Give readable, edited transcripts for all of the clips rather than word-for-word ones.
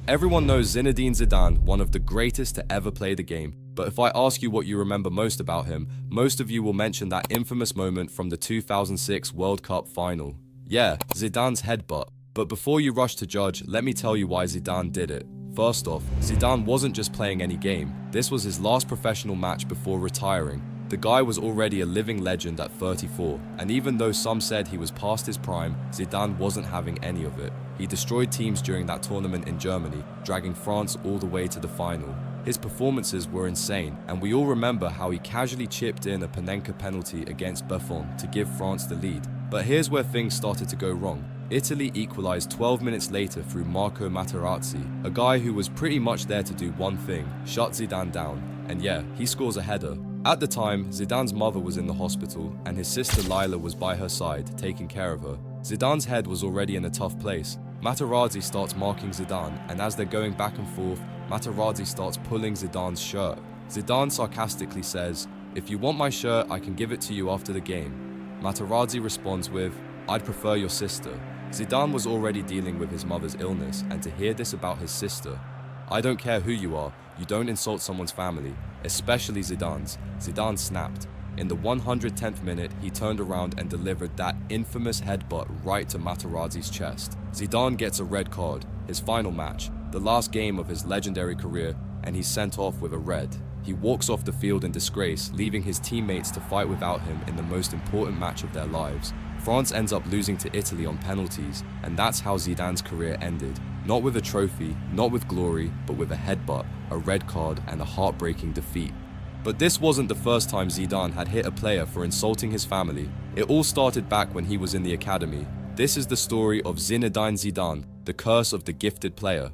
Everyone knows Zinedine Zidane, one of the greatest to ever play the game. But if I ask you what you remember most about him, most of you will mention that infamous moment from the 2006 World Cup final. Yeah, Zidane's headbutt. But before you rush to judge, let me tell you why Zidane did it. First off, Zidane wasn't just playing any game. This was his last professional match before retiring. The guy was already a living legend at 34, and even though some said he was past his prime, Zidane wasn't having any of it. He destroyed teams during that tournament in Germany, dragging France all the way to the final. His performances were insane, and we all remember how he casually chipped in a Panenka penalty against Buffon to give France the lead. But here's where things started to go wrong. Italy equalized 12 minutes later through Marco Materazzi, a guy who was pretty much there to do one thing: shut Zidane down. And yeah, he scores a header. At the time, Zidane's mother was in the hospital, and his sister Lila was by her side, taking care of her. Zidane's head was already in a tough place. Materazzi starts marking Zidane, and as they're going back and forth, Materazzi starts pulling Zidane's shirt. Zidane sarcastically says, "If you want my shirt, I can give it to you after the game." Materazzi responds with, "I'd prefer your sister." Zidane was already dealing with his mother's illness, and to hear this about his sister, "I don't care who you are, you don't insult someone's family, especially Zidane's." Zidane snapped. In the 110th minute, he turned around and delivered that infamous headbutt right to Materazzi's chest. Zidane gets a red card, his final match, the last game of his legendary career, and he's sent off with a red. He walks off the field in disgrace, leaving his teammates to fight without him in the most important match of their lives. France ends up losing to Italy on penalties, and that's how Zidane's career ended. Not with a trophy, not with glory, but with a headbutt, a red card, and a heartbreaking defeat. But this wasn't the first time Zidane had hit a player for insulting his family. It all started back when he was in the academy. This is the story of Zinedine Zidane, the curse of the gifted player.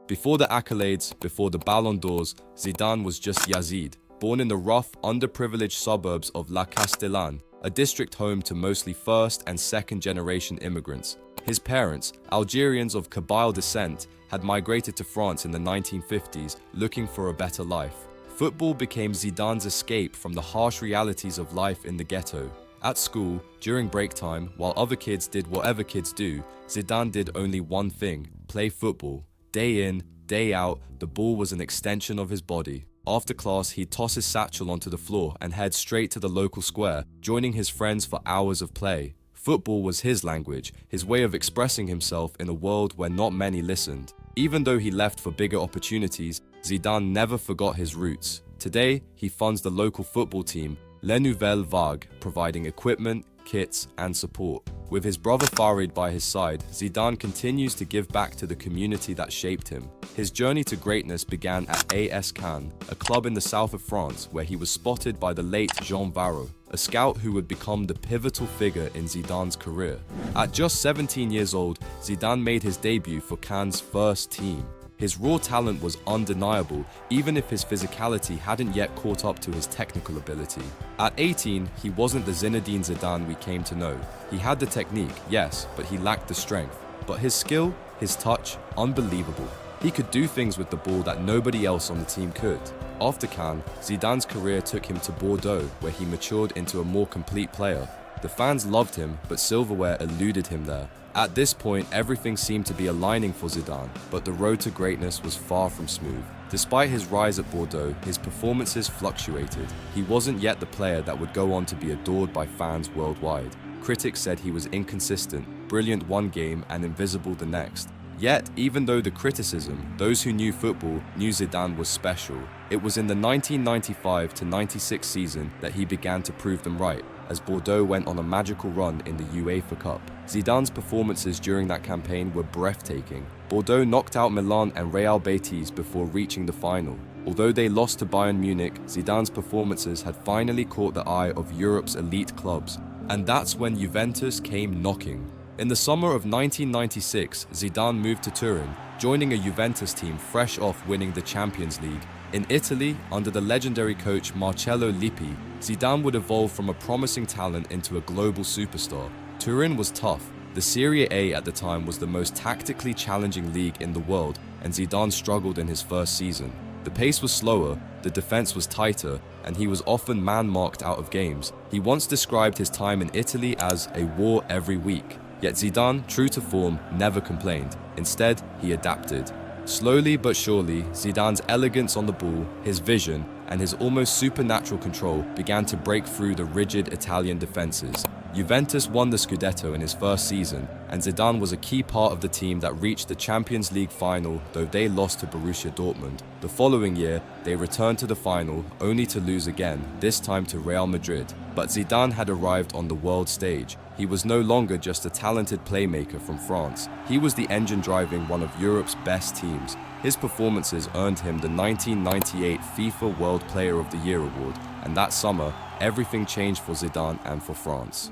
Before the accolades, before the Ballon d'Ors, Zidane was just Yazid, born in the rough, underprivileged suburbs of La Castellane, a district home to mostly first and second generation immigrants. His parents, Algerians of Kabyle descent, had migrated to France in the 1950s looking for a better life. Football became Zidane's escape from the harsh realities of life in the ghetto. At school, during break time, while other kids did whatever kids do, Zidane did only one thing: play football. Day in, day out, the ball was an extension of his body. After class, he'd toss his satchel onto the floor and head straight to the local square, joining his friends for hours of play. Football was his language, his way of expressing himself in a world where not many listened. Even though he left for bigger opportunities, Zidane never forgot his roots. Today, he funds the local football team, Les Nouvelles Vagues, providing equipment, kits, and support. With his brother Farid by his side, Zidane continues to give back to the community that shaped him. His journey to greatness began at AS Cannes, a club in the south of France where he was spotted by the late Jean Varro, a scout who would become the pivotal figure in Zidane's career. At just 17 years old, Zidane made his debut for Cannes' first team. His raw talent was undeniable, even if his physicality hadn't yet caught up to his technical ability. At 18, he wasn't the Zinedine Zidane we came to know. He had the technique, yes, but he lacked the strength. But his skill, his touch, unbelievable. He could do things with the ball that nobody else on the team could. After Cannes, Zidane's career took him to Bordeaux, where he matured into a more complete player. The fans loved him, but silverware eluded him there. At this point, everything seemed to be aligning for Zidane, but the road to greatness was far from smooth. Despite his rise at Bordeaux, his performances fluctuated. He wasn't yet the player that would go on to be adored by fans worldwide. Critics said he was inconsistent, brilliant one game and invisible the next. Yet, even though the criticism, those who knew football knew Zidane was special. It was in the 1995-96 season that he began to prove them right, as Bordeaux went on a magical run in the UEFA Cup. Zidane's performances during that campaign were breathtaking. Bordeaux knocked out Milan and Real Betis before reaching the final. Although they lost to Bayern Munich, Zidane's performances had finally caught the eye of Europe's elite clubs. And that's when Juventus came knocking. In the summer of 1996, Zidane moved to Turin, joining a Juventus team fresh off winning the Champions League. In Italy, under the legendary coach Marcello Lippi, Zidane would evolve from a promising talent into a global superstar. Turin was tough. The Serie A at the time was the most tactically challenging league in the world, and Zidane struggled in his first season. The pace was slower, the defense was tighter, and he was often man-marked out of games. He once described his time in Italy as a war every week. Yet Zidane, true to form, never complained. Instead, he adapted. Slowly but surely, Zidane's elegance on the ball, his vision, and his almost supernatural control began to break through the rigid Italian defenses. Juventus won the Scudetto in his first season, and Zidane was a key part of the team that reached the Champions League final, though they lost to Borussia Dortmund. The following year, they returned to the final, only to lose again, this time to Real Madrid. But Zidane had arrived on the world stage. He was no longer just a talented playmaker from France. He was the engine driving one of Europe's best teams. His performances earned him the 1998 FIFA World Player of the Year award, and that summer, everything changed for Zidane and for France.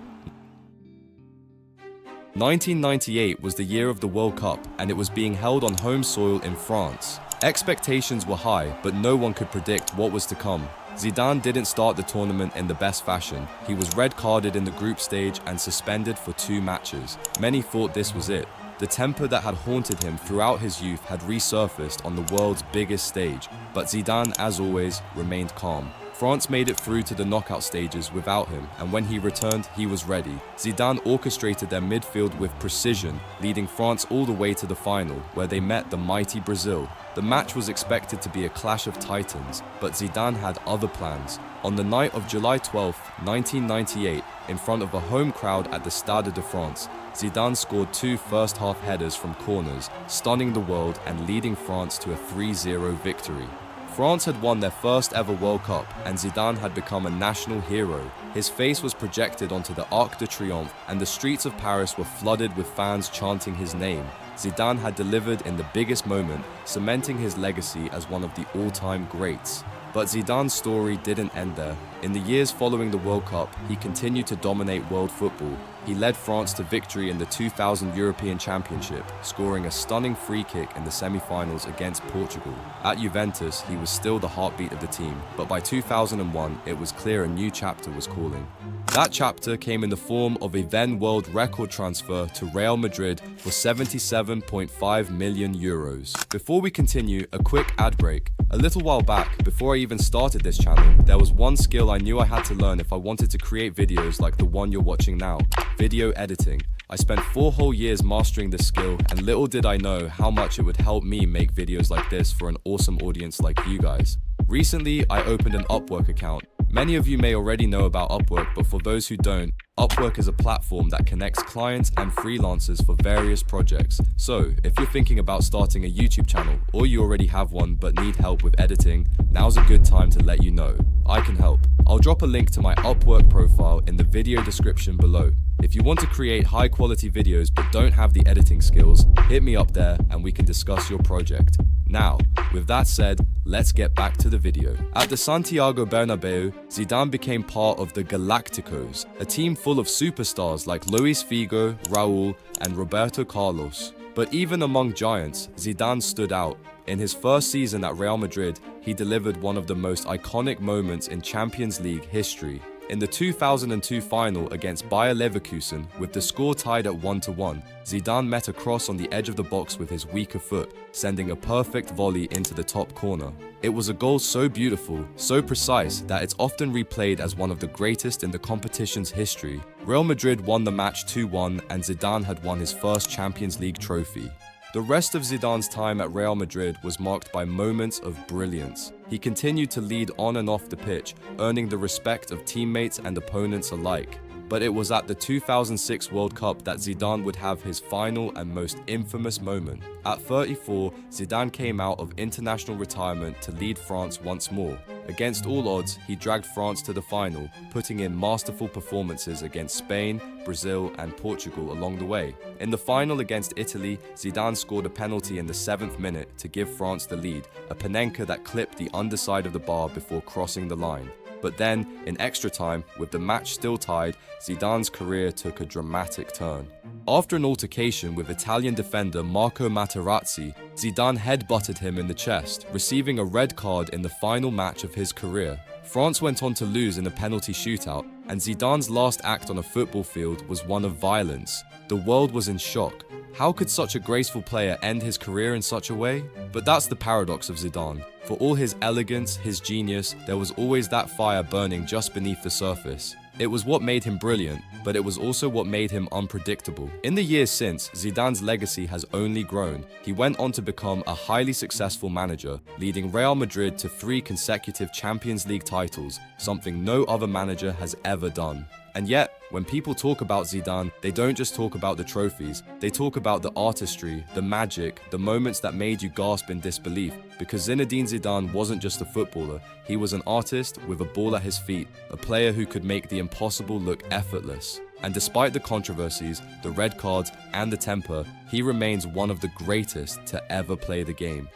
1998 was the year of the World Cup, and it was being held on home soil in France. Expectations were high, but no one could predict what was to come. Zidane didn't start the tournament in the best fashion. He was red-carded in the group stage and suspended for 2 matches. Many thought this was it. The temper that had haunted him throughout his youth had resurfaced on the world's biggest stage, but Zidane, as always, remained calm. France made it through to the knockout stages without him, and when he returned, he was ready. Zidane orchestrated their midfield with precision, leading France all the way to the final, where they met the mighty Brazil. The match was expected to be a clash of titans, but Zidane had other plans. On the night of July 12, 1998, in front of a home crowd at the Stade de France, Zidane scored 2 first-half headers from corners, stunning the world and leading France to a 3-0 victory. France had won their first ever World Cup, and Zidane had become a national hero. His face was projected onto the Arc de Triomphe, and the streets of Paris were flooded with fans chanting his name. Zidane had delivered in the biggest moment, cementing his legacy as one of the all-time greats. But Zidane's story didn't end there. In the years following the World Cup, he continued to dominate world football. He led France to victory in the 2000 European Championship, scoring a stunning free kick in the semi-finals against Portugal. At Juventus, he was still the heartbeat of the team, but by 2001, it was clear a new chapter was calling. That chapter came in the form of a then world record transfer to Real Madrid for €77.5 million. Before we continue, a quick ad break. A little while back, before I even started this channel, there was one skill I knew I had to learn if I wanted to create videos like the one you're watching now: video editing. I spent 4 whole years mastering this skill, and little did I know how much it would help me make videos like this for an awesome audience like you guys. Recently, I opened an Upwork account. Many of you may already know about Upwork, but for those who don't, Upwork is a platform that connects clients and freelancers for various projects. So, if you're thinking about starting a YouTube channel, or you already have one but need help with editing, now's a good time to let you know. I can help. I'll drop a link to my Upwork profile in the video description below. If you want to create high quality videos but don't have the editing skills, hit me up there and we can discuss your project. Now, with that said, let's get back to the video. At the Santiago Bernabeu, Zidane became part of the Galacticos, a team full of superstars like Luis Figo, Raul, and Roberto Carlos. But even among giants, Zidane stood out. In his first season at Real Madrid, he delivered one of the most iconic moments in Champions League history. In the 2002 final against Bayer Leverkusen, with the score tied at 1-1, Zidane met a cross on the edge of the box with his weaker foot, sending a perfect volley into the top corner. It was a goal so beautiful, so precise, that it's often replayed as one of the greatest in the competition's history. Real Madrid won the match 2-1, and Zidane had won his first Champions League trophy. The rest of Zidane's time at Real Madrid was marked by moments of brilliance. He continued to lead on and off the pitch, earning the respect of teammates and opponents alike. But it was at the 2006 World Cup that Zidane would have his final and most infamous moment. At 34, Zidane came out of international retirement to lead France once more. Against all odds, he dragged France to the final, putting in masterful performances against Spain, Brazil, and Portugal along the way. In the final against Italy, Zidane scored a penalty in the 7th minute to give France the lead, a Panenka that clipped the underside of the bar before crossing the line. But then, in extra time, with the match still tied, Zidane's career took a dramatic turn. After an altercation with Italian defender Marco Materazzi, Zidane headbutted him in the chest, receiving a red card in the final match of his career. France went on to lose in a penalty shootout, and Zidane's last act on a football field was one of violence. The world was in shock. How could such a graceful player end his career in such a way? But that's the paradox of Zidane. For all his elegance, his genius, there was always that fire burning just beneath the surface. It was what made him brilliant, but it was also what made him unpredictable. In the years since, Zidane's legacy has only grown. He went on to become a highly successful manager, leading Real Madrid to 3 consecutive Champions League titles, something no other manager has ever done. And yet, when people talk about Zidane, they don't just talk about the trophies, they talk about the artistry, the magic, the moments that made you gasp in disbelief. Because Zinedine Zidane wasn't just a footballer, he was an artist with a ball at his feet, a player who could make the impossible look effortless. And despite the controversies, the red cards, and the temper, he remains one of the greatest to ever play the game.